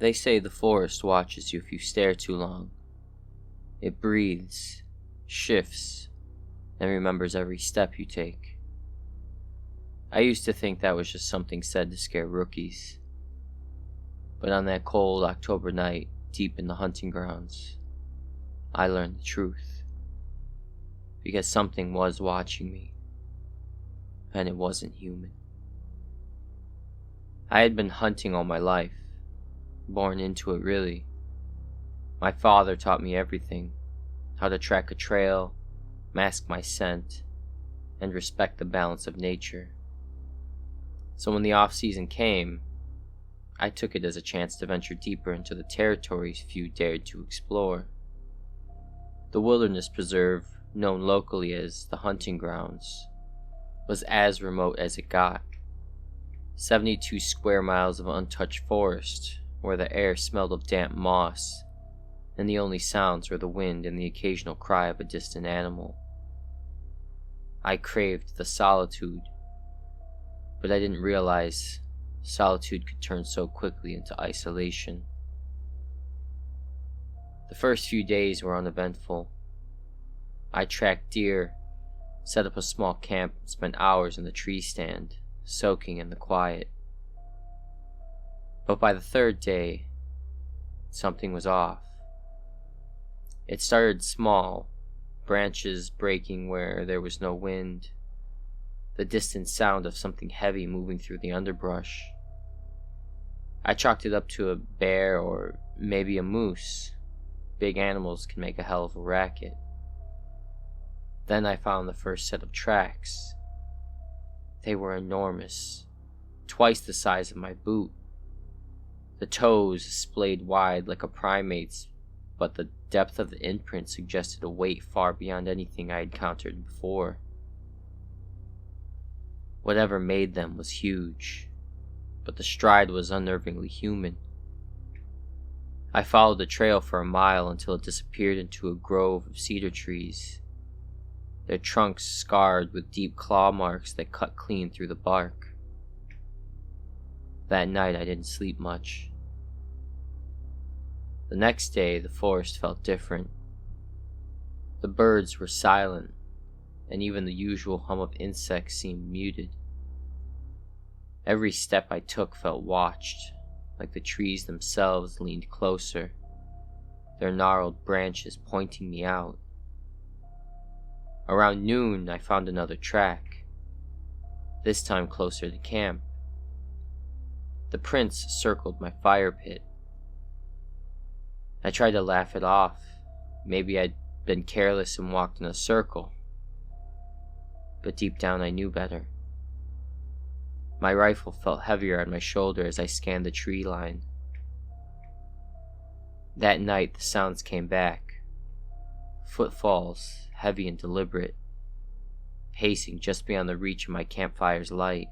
They say the forest watches you if you stare too long. It breathes, shifts, and remembers every step you take. I used to think that was just something said to scare rookies. But on that cold October night, deep in the hunting grounds, I learned the truth. Because something was watching me, and it wasn't human. I had been hunting all my life, born into it really. My father taught me everything, how to track a trail, mask my scent, and respect the balance of nature. So when the off-season came, I took it as a chance to venture deeper into the territories few dared to explore. The wilderness preserve, known locally as the hunting grounds, was as remote as it got. 72 square miles of untouched forest, where the air smelled of damp moss, and the only sounds were the wind and the occasional cry of a distant animal. I craved the solitude, but I didn't realize solitude could turn so quickly into isolation. The first few days were uneventful. I tracked deer, set up a small camp, and spent hours in the tree stand, soaking in the quiet. But by the third day, something was off. It started small, branches breaking where there was no wind, the distant sound of something heavy moving through the underbrush. I chalked it up to a bear or maybe a moose. Big animals can make a hell of a racket. Then I found the first set of tracks. They were enormous, twice the size of my boot. The toes splayed wide like a primate's, but the depth of the imprint suggested a weight far beyond anything I had encountered before. Whatever made them was huge, but the stride was unnervingly human. I followed the trail for a mile until it disappeared into a grove of cedar trees, their trunks scarred with deep claw marks that cut clean through the bark. That night I didn't sleep much. The next day the forest felt different. The birds were silent, and even the usual hum of insects seemed muted. Every step I took felt watched, like the trees themselves leaned closer, their gnarled branches pointing me out. Around noon I found another track, this time closer to camp. The prints circled my fire pit. I tried to laugh it off. Maybe I'd been careless and walked in a circle. But deep down I knew better. My rifle felt heavier on my shoulder as I scanned the tree line. That night the sounds came back. Footfalls, heavy and deliberate, pacing just beyond the reach of my campfire's light.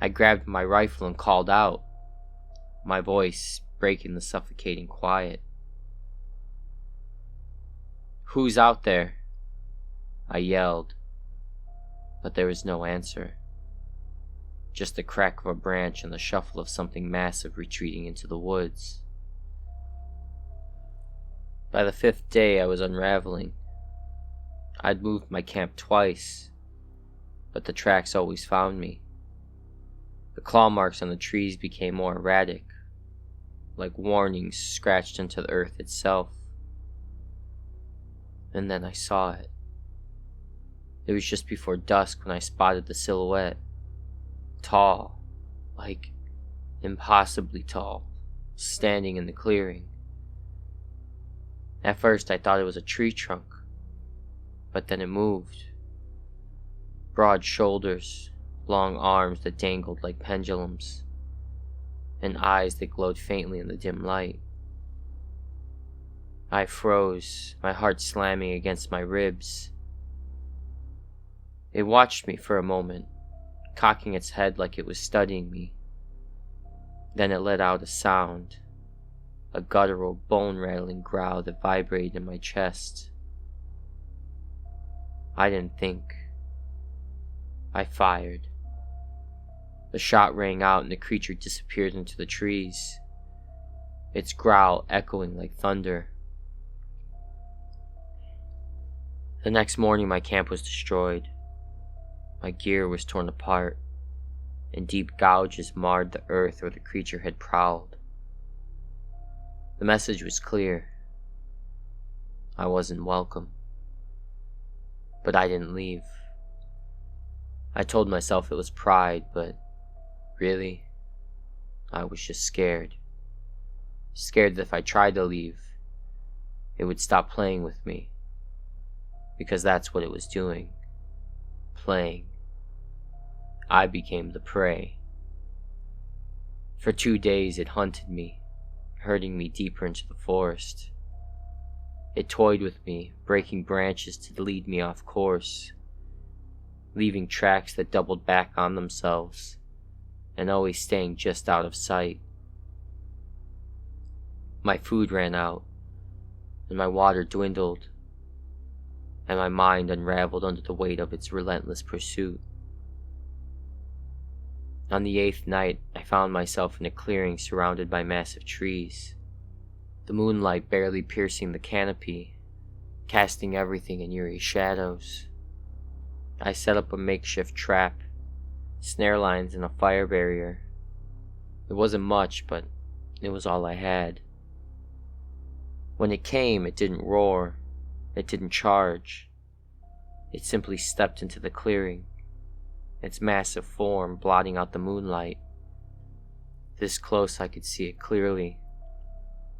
I grabbed my rifle and called out, my voice breaking the suffocating quiet. "Who's out there?" I yelled, but there was no answer. Just the crack of a branch and the shuffle of something massive retreating into the woods. By the 5th day I was unraveling. I'd moved my camp twice, but the tracks always found me. The claw marks on the trees became more erratic, like warnings scratched into the earth itself. And then I saw it. It was just before dusk when I spotted the silhouette. Tall, like impossibly tall, standing in the clearing. At first I thought it was a tree trunk, but then it moved. Broad shoulders, long arms that dangled like pendulums, and eyes that glowed faintly in the dim light. I froze, my heart slamming against my ribs. It watched me for a moment, cocking its head like it was studying me. Then it let out a sound, a guttural, bone-rattling growl that vibrated in my chest. I didn't think. I fired. The shot rang out and the creature disappeared into the trees, its growl echoing like thunder. The next morning my camp was destroyed. My gear was torn apart, and deep gouges marred the earth where the creature had prowled. The message was clear. I wasn't welcome. But I didn't leave. I told myself it was pride, but really, I was just scared. Scared that if I tried to leave, it would stop playing with me. Because that's what it was doing. Playing. I became the prey. For 2 days it hunted me, herding me deeper into the forest. It toyed with me, breaking branches to lead me off course, leaving tracks that doubled back on themselves, and always staying just out of sight. My food ran out, and my water dwindled, and my mind unraveled under the weight of its relentless pursuit. On the 8th night, I found myself in a clearing surrounded by massive trees, the moonlight barely piercing the canopy, casting everything in eerie shadows. I set up a makeshift trap, snare lines and a fire barrier. It wasn't much, but it was all I had. When it came, it didn't roar, it didn't charge. It simply stepped into the clearing, its massive form blotting out the moonlight. This close I could see it clearly.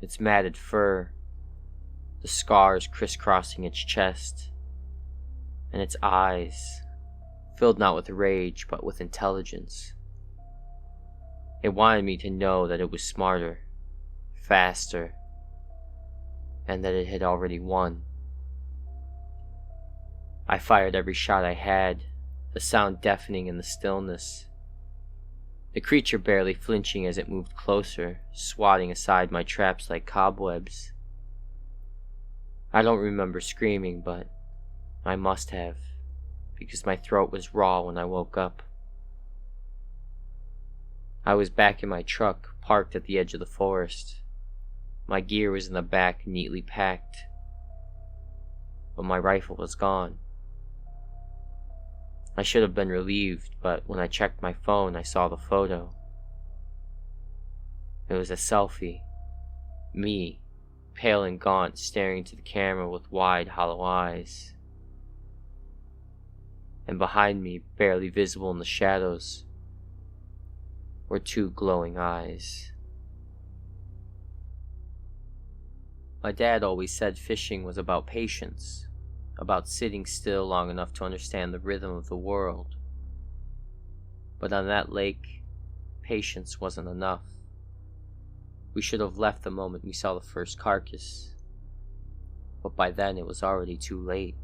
Its matted fur, the scars crisscrossing its chest, and its eyes, filled not with rage but with intelligence. It wanted me to know that it was smarter, faster, and that it had already won. I fired every shot I had, the sound deafening in the stillness. The creature barely flinching as it moved closer, swatting aside my traps like cobwebs. I don't remember screaming, but I must have, because my throat was raw when I woke up. I was back in my truck, parked at the edge of the forest. My gear was in the back, neatly packed, but my rifle was gone. I should have been relieved, but when I checked my phone, I saw the photo. It was a selfie. Me, pale and gaunt, staring into the camera with wide, hollow eyes. And behind me, barely visible in the shadows, were 2 glowing eyes. My dad always said fishing was about patience, about sitting still long enough to understand the rhythm of the world. But on that lake, patience wasn't enough. We should have left the moment we saw the first carcass, but by then it was already too late.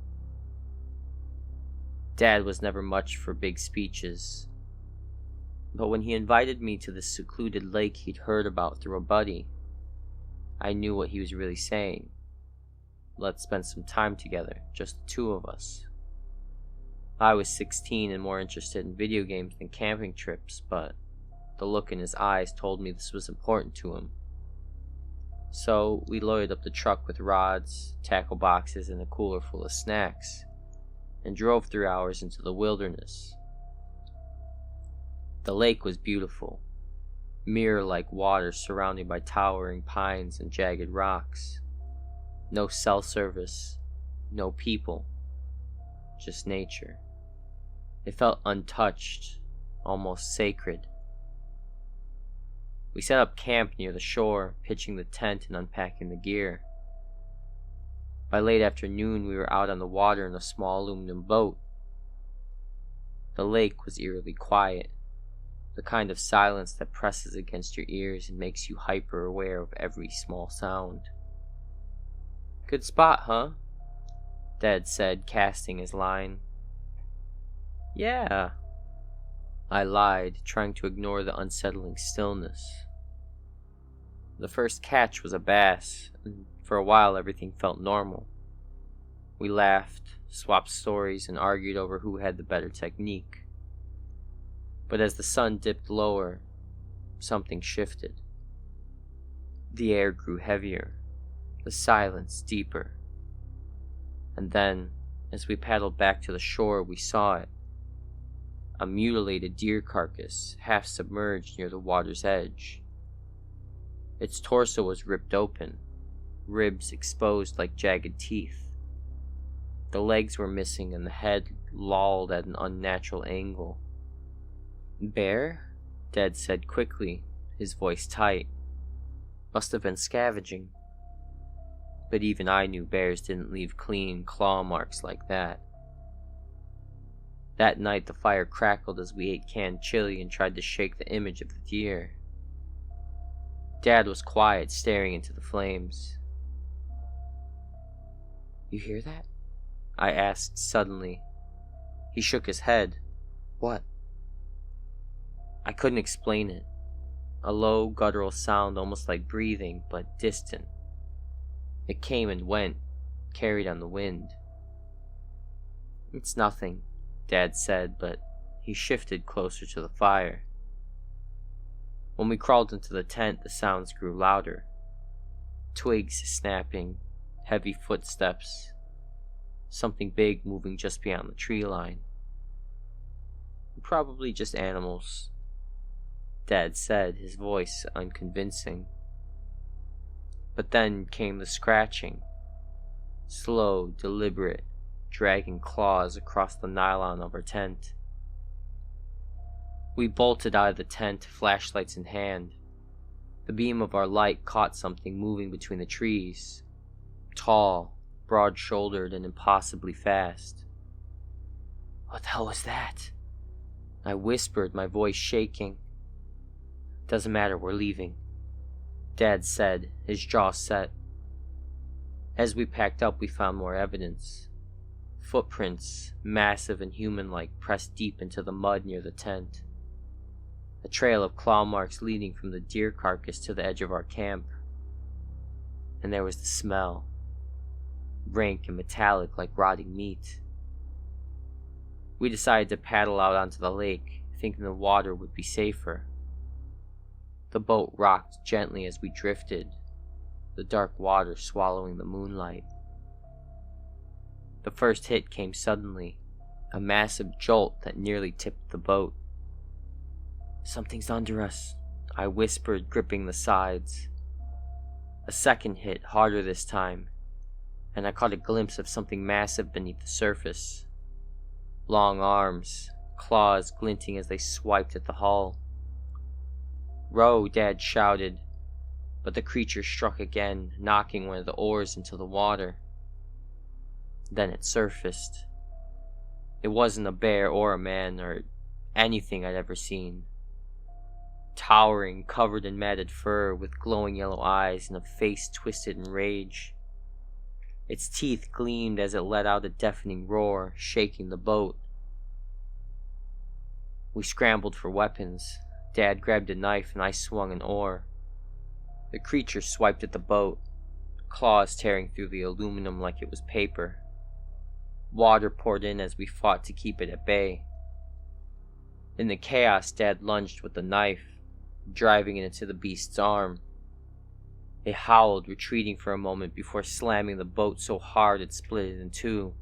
Dad was never much for big speeches, but when he invited me to the secluded lake he'd heard about through a buddy, I knew what he was really saying. Let's spend some time together, just the 2 of us. I was 16 and more interested in video games than camping trips, but the look in his eyes told me this was important to him. So we loaded up the truck with rods, tackle boxes, and a cooler full of snacks, and drove 3 hours into the wilderness. The lake was beautiful, mirror-like water surrounded by towering pines and jagged rocks. No cell service, no people, just nature. It felt untouched, almost sacred. We set up camp near the shore, pitching the tent and unpacking the gear. By late afternoon, we were out on the water in a small aluminum boat. The lake was eerily quiet, the kind of silence that presses against your ears and makes you hyper-aware of every small sound. "Good spot, huh?" Dad said, casting his line. "Yeah," I lied, trying to ignore the unsettling stillness. The first catch was a bass, and for a while everything felt normal. We laughed, swapped stories, and argued over who had the better technique. But as the sun dipped lower, something shifted. The air grew heavier, the silence deeper. And then, as we paddled back to the shore, we saw it. A mutilated deer carcass, half submerged near the water's edge. Its torso was ripped open, ribs exposed like jagged teeth. The legs were missing and the head lolled at an unnatural angle. "Bear?" Dad said quickly, his voice tight. "Must have been scavenging." But even I knew bears didn't leave clean claw marks like that. That night the fire crackled as we ate canned chili and tried to shake the image of the deer. Dad was quiet, staring into the flames. "You hear that?" I asked suddenly. He shook his head. "What?" I couldn't explain it. A low, guttural sound, almost like breathing, but distant. It came and went, carried on the wind. "It's nothing," Dad said, but he shifted closer to the fire. When we crawled into the tent, the sounds grew louder. Twigs snapping, heavy footsteps, something big moving just beyond the tree line. "Probably just animals," Dad said, his voice unconvincing. But then came the scratching, slow, deliberate, dragging claws across the nylon of our tent. We bolted out of the tent, flashlights in hand. The beam of our light caught something moving between the trees, tall, broad-shouldered, and impossibly fast. "What the hell was that?" I whispered, my voice shaking. "Doesn't matter, we're leaving," Dad said, his jaw set. As we packed up, we found more evidence. Footprints, massive and human-like, pressed deep into the mud near the tent. A trail of claw marks leading from the deer carcass to the edge of our camp. And there was the smell, rank and metallic like rotting meat. We decided to paddle out onto the lake, thinking the water would be safer. The boat rocked gently as we drifted, the dark water swallowing the moonlight. The first hit came suddenly, a massive jolt that nearly tipped the boat. "Something's under us," I whispered, gripping the sides. A second hit, harder this time, and I caught a glimpse of something massive beneath the surface. Long arms, claws glinting as they swiped at the hull. "Row!" Dad shouted, but the creature struck again, knocking one of the oars into the water. Then it surfaced. It wasn't a bear or a man or anything I'd ever seen. Towering, covered in matted fur, with glowing yellow eyes and a face twisted in rage. Its teeth gleamed as it let out a deafening roar, shaking the boat. We scrambled for weapons. Dad grabbed a knife and I swung an oar. The creature swiped at the boat, claws tearing through the aluminum like it was paper. Water poured in as we fought to keep it at bay. In the chaos, Dad lunged with the knife, driving it into the beast's arm. It howled, retreating for a moment before slamming the boat so hard it split it in two.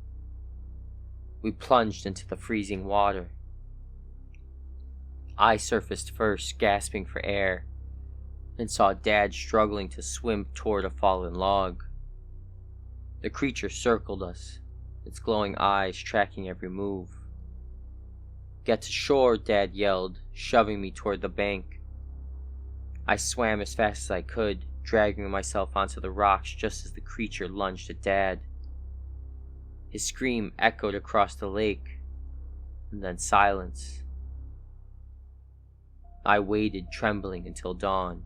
We plunged into the freezing water. I surfaced first, gasping for air, and saw Dad struggling to swim toward a fallen log. The creature circled us, its glowing eyes tracking every move. "Get to shore," Dad yelled, shoving me toward the bank. I swam as fast as I could, dragging myself onto the rocks just as the creature lunged at Dad. His scream echoed across the lake, and then silence. I waited, trembling, until dawn.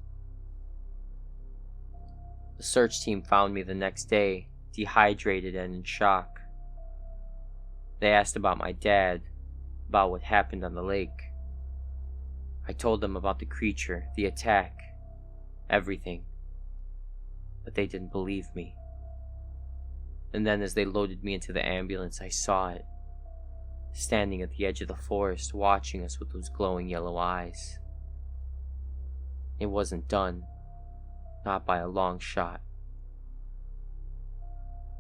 The search team found me the next day, dehydrated and in shock. They asked about my dad, about what happened on the lake. I told them about the creature, the attack, everything. But they didn't believe me. And then as they loaded me into the ambulance, I saw it. standing at the edge of the forest watching us with those glowing yellow eyes. It wasn't done, not by a long shot.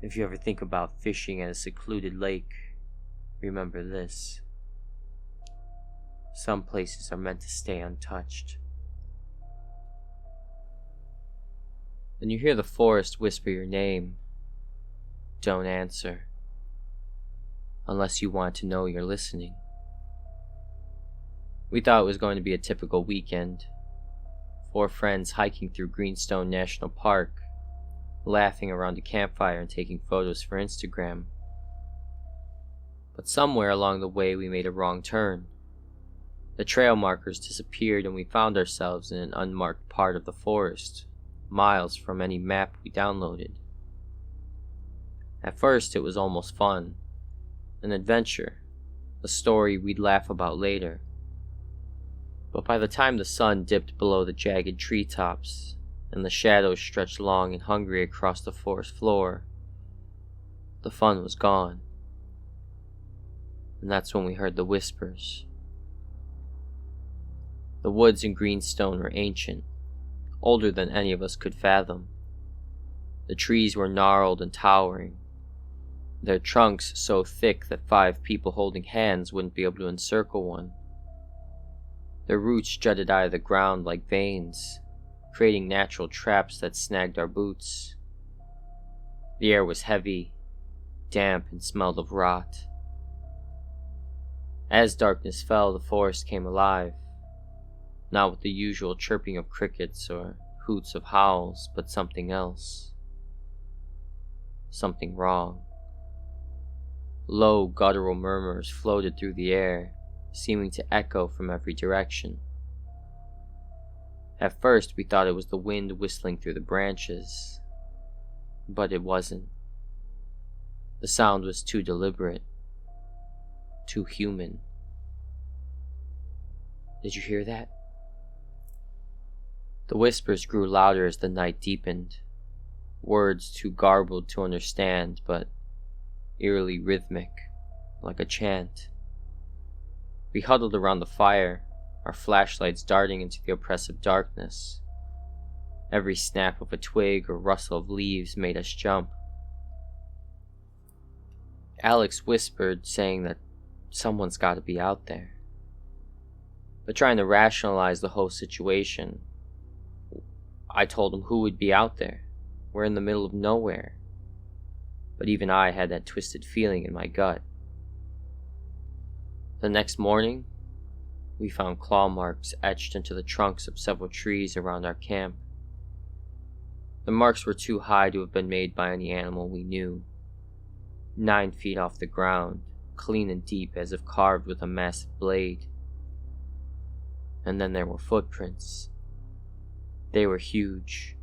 If you ever think about fishing at a secluded lake, remember this. Some places are meant to stay untouched. When you hear the forest whisper your name, don't answer, unless you want to know you're listening. We thought it was going to be a typical weekend. 4 friends hiking through Greenstone National Park, laughing around a campfire and taking photos for Instagram. But somewhere along the way we made a wrong turn. The trail markers disappeared and we found ourselves in an unmarked part of the forest, miles from any map we downloaded. At first it was almost fun, an adventure, a story we'd laugh about later. But by the time the sun dipped below the jagged treetops and the shadows stretched long and hungry across the forest floor, the fun was gone. And that's when we heard the whispers. The woods in Greenstone were ancient, older than any of us could fathom. The trees were gnarled and towering, their trunks so thick that 5 people holding hands wouldn't be able to encircle one. Their roots jutted out of the ground like veins, creating natural traps that snagged our boots. The air was heavy, damp, and smelled of rot. As darkness fell, the forest came alive, not with the usual chirping of crickets or hoots of howls, but something else. Something wrong. Low, guttural murmurs floated through the air, seeming to echo from every direction. At first, we thought it was the wind whistling through the branches, but it wasn't. The sound was too deliberate, too human. Did you hear that? The whispers grew louder as the night deepened, words too garbled to understand, but eerily rhythmic, like a chant. We huddled around the fire, our flashlights darting into the oppressive darkness. Every snap of a twig or rustle of leaves made us jump. Alex whispered, saying that someone's got to be out there. But trying to rationalize the whole situation, I told him who would be out there. We're in the middle of nowhere. But even I had that twisted feeling in my gut. The next morning, we found claw marks etched into the trunks of several trees around our camp. The marks were too high to have been made by any animal we knew. 9 feet off the ground, clean and deep as if carved with a massive blade. And then there were footprints. They were huge,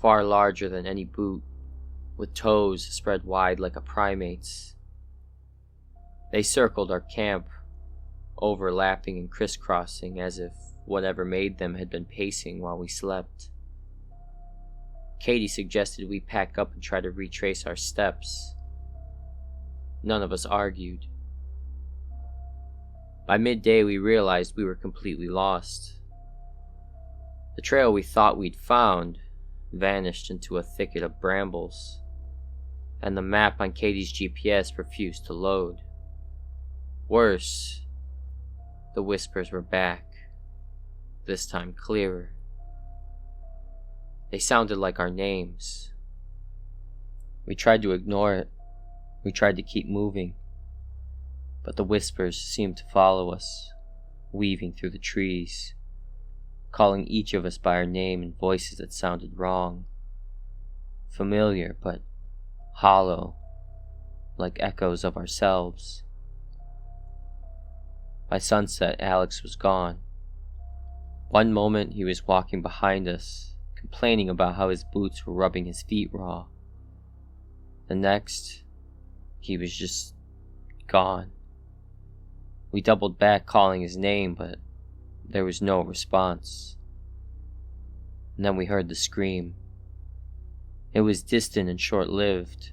far larger than any boot, with toes spread wide like a primate's. They circled our camp, overlapping and crisscrossing as if whatever made them had been pacing while we slept. Katie suggested we pack up and try to retrace our steps. None of us argued. By midday, we realized we were completely lost. The trail we thought we'd found vanished into a thicket of brambles, and the map on Katie's GPS refused to load. Worse, the whispers were back, this time clearer. They sounded like our names. We tried to ignore it. We tried to keep moving, but the whispers seemed to follow us, weaving through the trees, calling each of us by our name in voices that sounded wrong, familiar but hollow, like echoes of ourselves. By sunset, Alex was gone. One moment he was walking behind us, complaining about how his boots were rubbing his feet raw. The next, he was just gone. We doubled back calling his name, but there was no response. And then we heard the scream. It was distant and short-lived,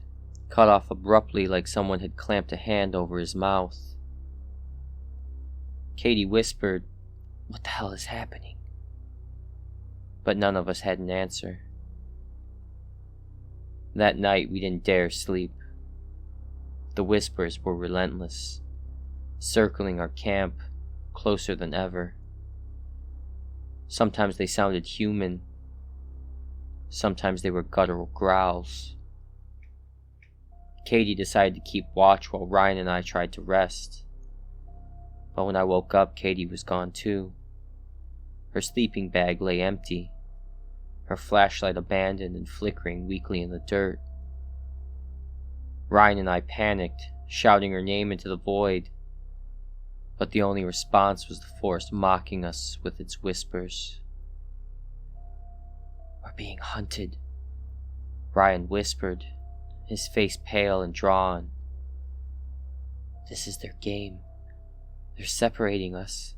cut off abruptly like someone had clamped a hand over his mouth. Katie whispered, "What the hell is happening?" But none of us had an answer. That night we didn't dare sleep. The whispers were relentless, circling our camp closer than ever. Sometimes they sounded human. Sometimes they were guttural growls. Katie decided to keep watch while Ryan and I tried to rest. But when I woke up, Katie was gone too. Her sleeping bag lay empty, her flashlight abandoned and flickering weakly in the dirt. Ryan and I panicked, shouting her name into the void, but the only response was the forest mocking us with its whispers. "We're being hunted," Ryan whispered, his face pale and drawn. "This is their game. They're separating us."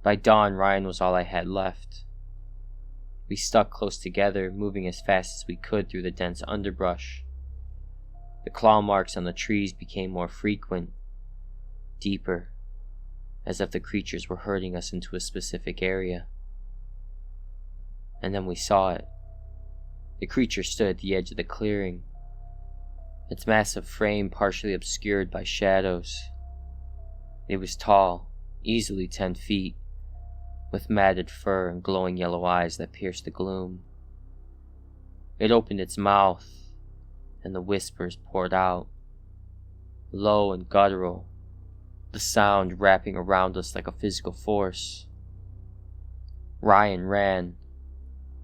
By dawn, Ryan was all I had left. We stuck close together, moving as fast as we could through the dense underbrush. The claw marks on the trees became more frequent, deeper, as if the creatures were herding us into a specific area. And then we saw it. The creature stood at the edge of the clearing, its massive frame partially obscured by shadows. It was tall, easily 10 feet, with matted fur and glowing yellow eyes that pierced the gloom. It opened its mouth, and the whispers poured out, low and guttural, the sound wrapping around us like a physical force. Ryan ran.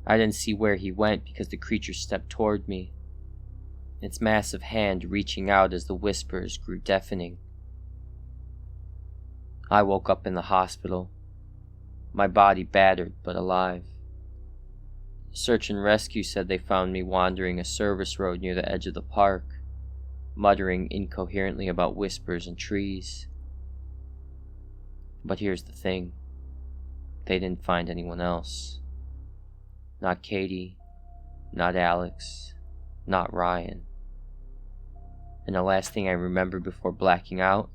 I didn't see where he went because the creature stepped toward me, its massive hand reaching out as the whispers grew deafening. I woke up in the hospital, my body battered but alive. Search and rescue said they found me wandering a service road near the edge of the park, muttering incoherently about whispers and trees. But here's the thing. They didn't find anyone else. Not Katie, not Alex, not Ryan. And the last thing I remember before blacking out,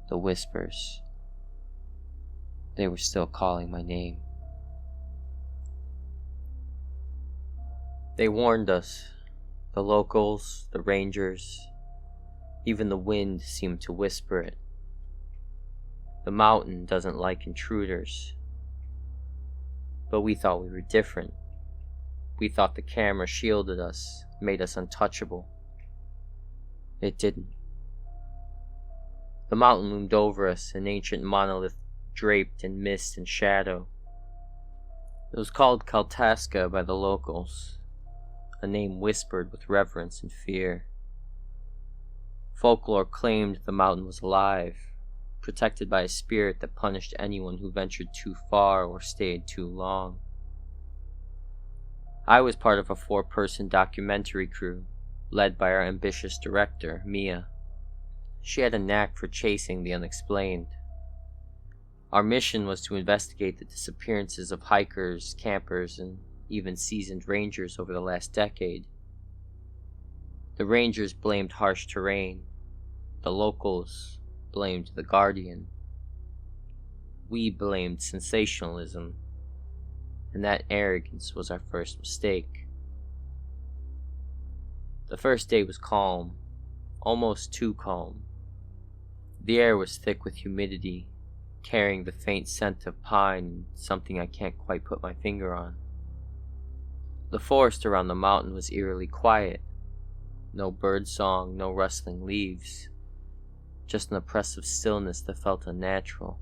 the whispers. They were still calling my name. They warned us, the locals, the rangers, even the wind seemed to whisper it. The mountain doesn't like intruders. But we thought we were different. We thought the camera shielded us, made us untouchable. It didn't. The mountain loomed over us, an ancient monolith draped in mist and shadow. It was called Kaltaska by the locals, a name whispered with reverence and fear. Folklore claimed the mountain was alive, protected by a spirit that punished anyone who ventured too far or stayed too long. I was part of a 4-person documentary crew, led by our ambitious director, Mia. She had a knack for chasing the unexplained. Our mission was to investigate the disappearances of hikers, campers, and even seasoned rangers over the last decade. The rangers blamed harsh terrain. The locals blamed the Guardian. We blamed sensationalism, and that arrogance was our first mistake. The first day was calm, almost too calm. The air was thick with humidity, carrying the faint scent of pine and something I can't quite put my finger on. The forest around the mountain was eerily quiet. No bird song, no rustling leaves. Just an oppressive stillness that felt unnatural.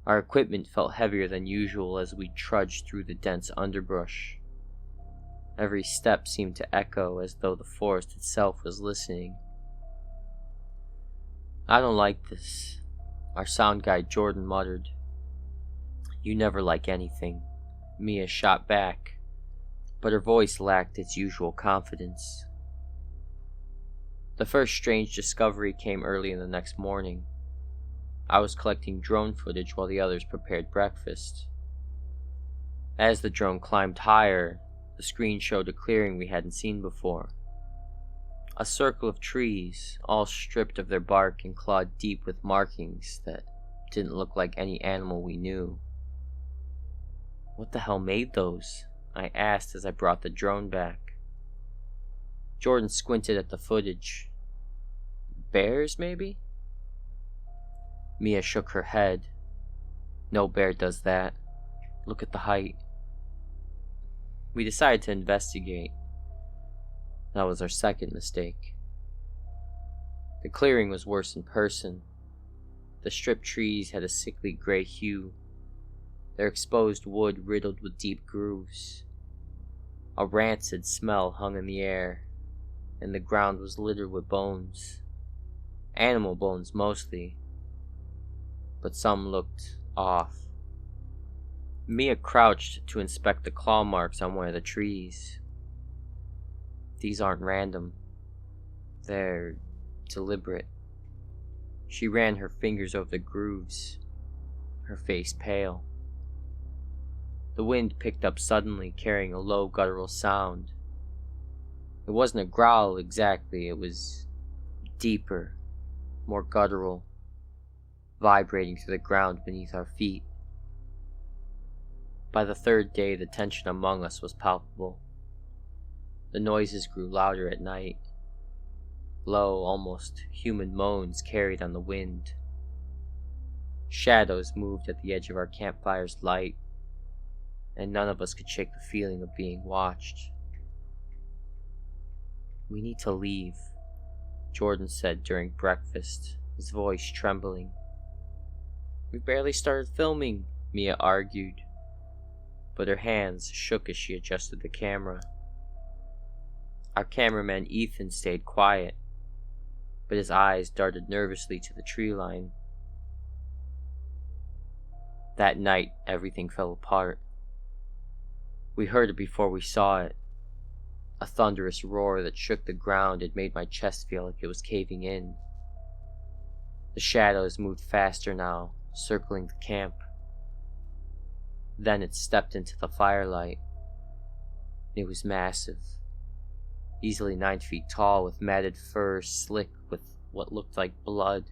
Our equipment felt heavier than usual as we trudged through the dense underbrush. Every step seemed to echo as though the forest itself was listening. "I don't like this," our sound guide Jordan muttered. "You never like anything," Mia shot back, but her voice lacked its usual confidence. The first strange discovery came early in the next morning. I was collecting drone footage while the others prepared breakfast. As the drone climbed higher, the screen showed a clearing we hadn't seen before. A circle of trees, all stripped of their bark and clawed deep with markings that didn't look like any animal we knew. What the hell made those? I asked as I brought the drone back. Jordan squinted at the footage. Bears, maybe? Mia shook her head. No bear does that. Look at the height. We decided to investigate. That was our second mistake. The clearing was worse in person. The stripped trees had a sickly gray hue, their exposed wood riddled with deep grooves. A rancid smell hung in the air, and the ground was littered with bones. Animal bones mostly, but some looked off. Mia crouched to inspect the claw marks on one of the trees. These aren't random. They're deliberate. She ran her fingers over the grooves, her face pale. The wind picked up suddenly, carrying a low guttural sound. It wasn't a growl exactly, it was deeper, more guttural, vibrating through the ground beneath our feet. By the third day, the tension among us was palpable. The noises grew louder at night. Low, almost human moans carried on the wind. Shadows moved at the edge of our campfire's light, and none of us could shake the feeling of being watched. "We need to leave," Jordan said during breakfast, his voice trembling. "We barely started filming," Mia argued, but her hands shook as she adjusted the camera. Our cameraman Ethan stayed quiet, but his eyes darted nervously to the tree line. That night, everything fell apart. We heard it before we saw it. A thunderous roar that shook the ground and made my chest feel like it was caving in. The shadows moved faster now, circling the camp. Then it stepped into the firelight. It was massive, easily 9 feet tall, with matted fur slick with what looked like blood.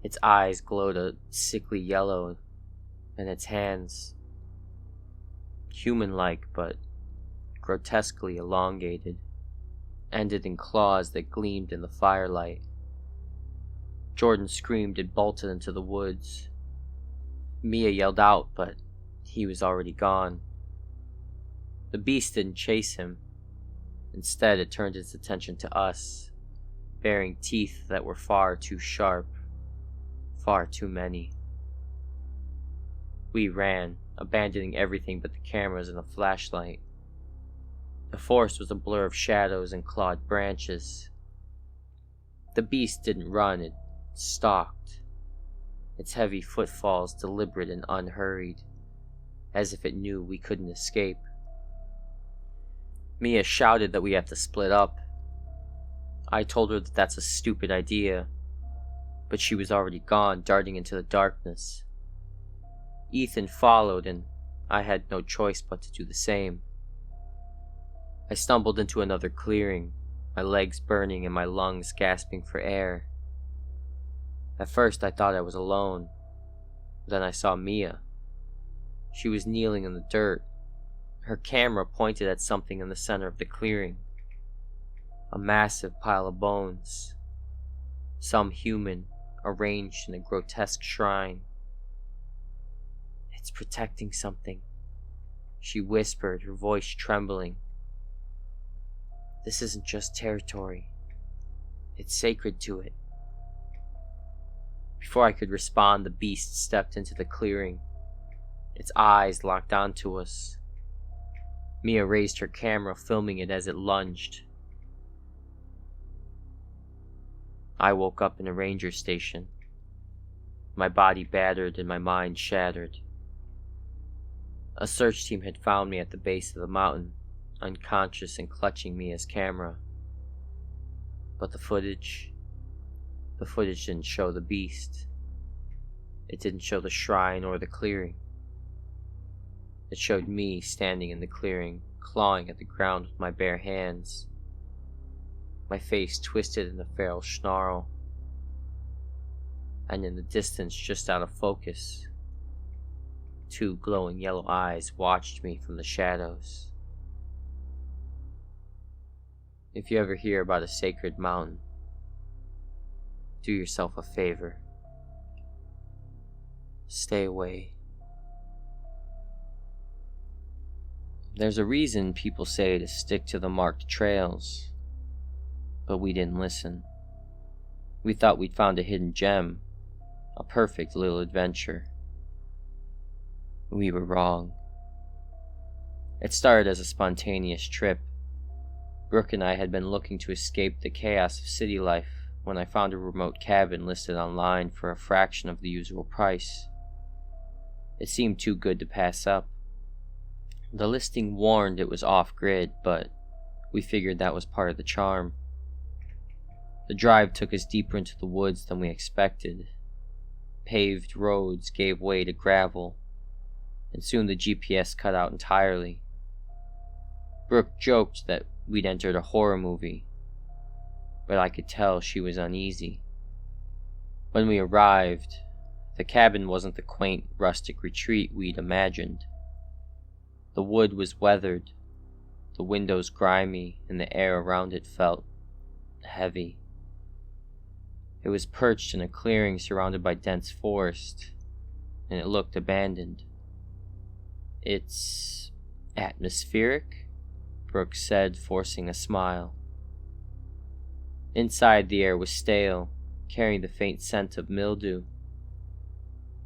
Its eyes glowed a sickly yellow, and its hands, human-like but grotesquely elongated, ended in claws that gleamed in the firelight. Jordan screamed and bolted into the woods. Mia yelled out, but he was already gone. The beast didn't chase him. Instead, it turned its attention to us, bearing teeth that were far too sharp, far too many. We ran, abandoning everything but the cameras and the flashlight. The forest was a blur of shadows and clawed branches. The beast didn't run, it stalked, its heavy footfalls deliberate and unhurried, as if it knew we couldn't escape. Mia shouted that we have to split up. I told her that that's a stupid idea, but she was already gone, darting into the darkness. Ethan followed, and I had no choice but to do the same. I stumbled into another clearing, my legs burning and my lungs gasping for air. At first I thought I was alone. Then I saw Mia. She was kneeling in the dirt, her camera pointed at something in the center of the clearing. A massive pile of bones, some human, arranged in a grotesque shrine. "It's protecting something," she whispered, her voice trembling. "This isn't just territory. It's sacred to it." Before I could respond, the beast stepped into the clearing. Its eyes locked onto us. Mia raised her camera, filming it as it lunged. I woke up in a ranger station, my body battered and my mind shattered. A search team had found me at the base of the mountain, unconscious and clutching Mia's camera. But the footage didn't show the beast. It didn't show the shrine or the clearing. It showed me standing in the clearing, clawing at the ground with my bare hands. my face twisted in a feral snarl, and in the distance, just out of focus, two glowing yellow eyes watched me from the shadows. If you ever hear about a sacred mountain, do yourself a favor. Stay away. There's a reason people say to stick to the marked trails, but we didn't listen. We thought we'd found a hidden gem, a perfect little adventure. We were wrong. It started as a spontaneous trip. Brooke and I had been looking to escape the chaos of city life when I found a remote cabin listed online for a fraction of the usual price. It seemed too good to pass up. The listing warned it was off-grid, but we figured that was part of the charm. The drive took us deeper into the woods than we expected. Paved roads gave way to gravel, and soon the GPS cut out entirely. Brooke joked that we'd entered a horror movie, but I could tell she was uneasy. When we arrived, the cabin wasn't the quaint, rustic retreat we'd imagined. The wood was weathered, the windows grimy, and the air around it felt heavy. It was perched in a clearing surrounded by dense forest, and it looked abandoned. "It's atmospheric," Brooke said, forcing a smile. Inside, the air was stale, carrying the faint scent of mildew.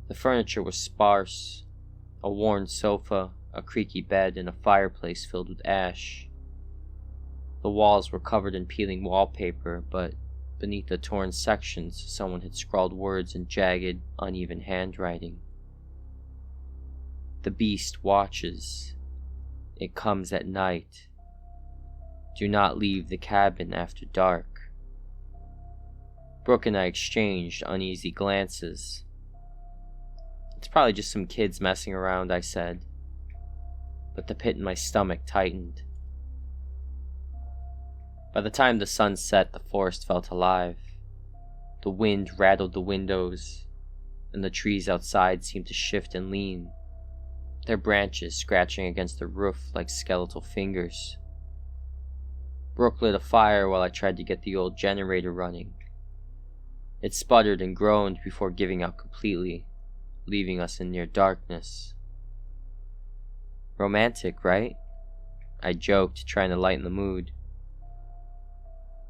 The furniture was sparse, a worn sofa, a creaky bed, and a fireplace filled with ash. The walls were covered in peeling wallpaper, but beneath the torn sections, someone had scrawled words in jagged, uneven handwriting. "The beast watches. It comes at night. Do not leave the cabin after dark." Brooke and I exchanged uneasy glances. "It's probably just some kids messing around," I said, but the pit in my stomach tightened. By the time the sun set, the forest felt alive. The wind rattled the windows, and the trees outside seemed to shift and lean, their branches scratching against the roof like skeletal fingers. Brooke lit a fire while I tried to get the old generator running. It sputtered and groaned before giving out completely, leaving us in near darkness. "Romantic, right?" I joked, trying to lighten the mood.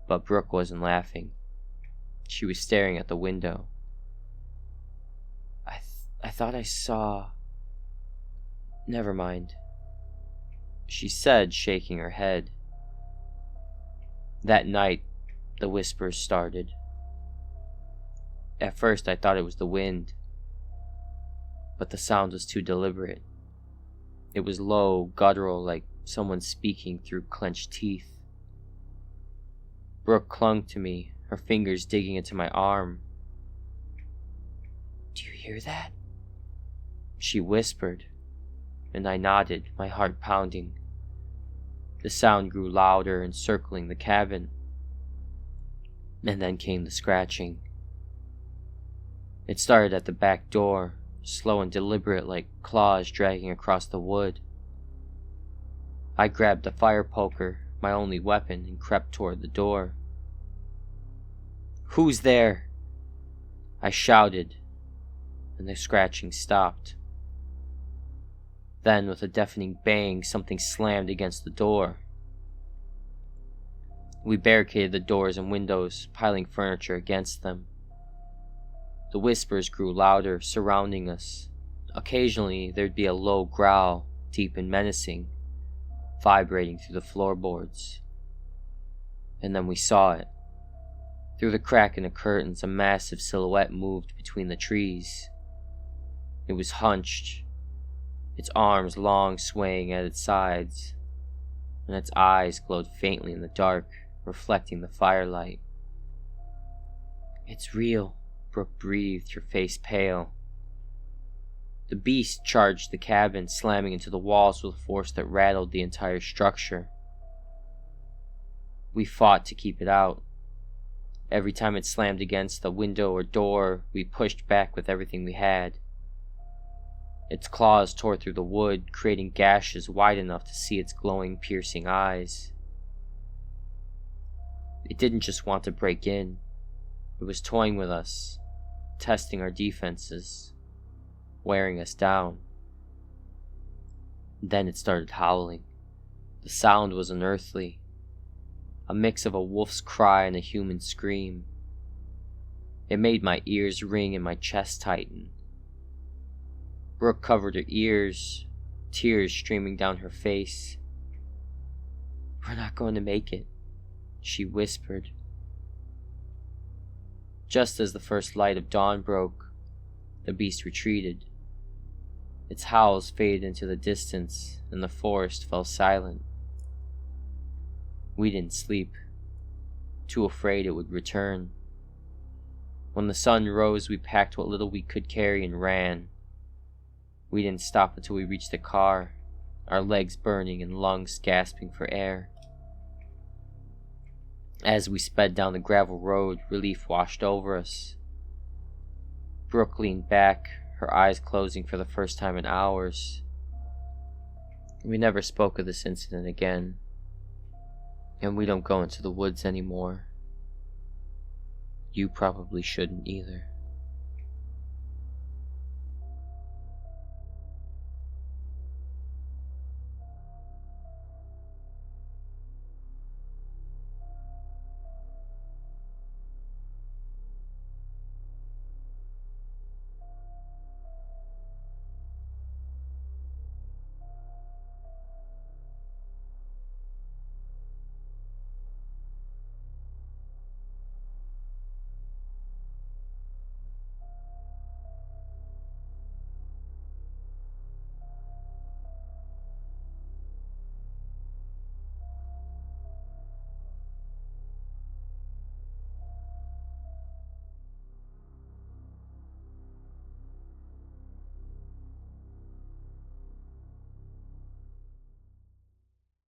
But Brooke wasn't laughing. She was staring at the window. I thought I saw... Never mind," she said, shaking her head. That night, the whispers started. At first, I thought it was the wind, but the sound was too deliberate. It was low, guttural, like someone speaking through clenched teeth. Brooke clung to me, her fingers digging into my arm. "Do you hear that?" she whispered, and I nodded, my heart pounding. The sound grew louder, encircling the cabin. And then came the scratching. It started at the back door, slow and deliberate, like claws dragging across the wood. I grabbed the fire poker, my only weapon, and crept toward the door. "Who's there?" I shouted, and the scratching stopped. Then, with a deafening bang, something slammed against the door. We barricaded the doors and windows, piling furniture against them. The whispers grew louder, surrounding us. Occasionally, there'd be a low growl, deep and menacing, vibrating through the floorboards. And then we saw it. Through the crack in the curtains, a massive silhouette moved between the trees. It was hunched, its arms long, swaying at its sides, and its eyes glowed faintly in the dark, reflecting the firelight. "It's real," Brooke breathed, her face pale. The beast charged the cabin, slamming into the walls with a force that rattled the entire structure. We fought to keep it out. Every time it slammed against a window or door, we pushed back with everything we had. Its claws tore through the wood, creating gashes wide enough to see its glowing, piercing eyes. It didn't just want to break in. It was toying with us, testing our defenses, wearing us down. Then it started howling. The sound was unearthly, a mix of a wolf's cry and a human scream. It made my ears ring and my chest tighten. Brooke covered her ears, tears streaming down her face. "We're not going to make it," she whispered. Just as the first light of dawn broke, the beast retreated. Its howls faded into the distance, and the forest fell silent. We didn't sleep, too afraid it would return. When the sun rose, we packed what little we could carry and ran. We didn't stop until we reached the car, our legs burning and lungs gasping for air. As we sped down the gravel road, relief washed over us. Brooke leaned back, her eyes closing for the first time in hours. We never spoke of this incident again, and we don't go into the woods anymore. You probably shouldn't either.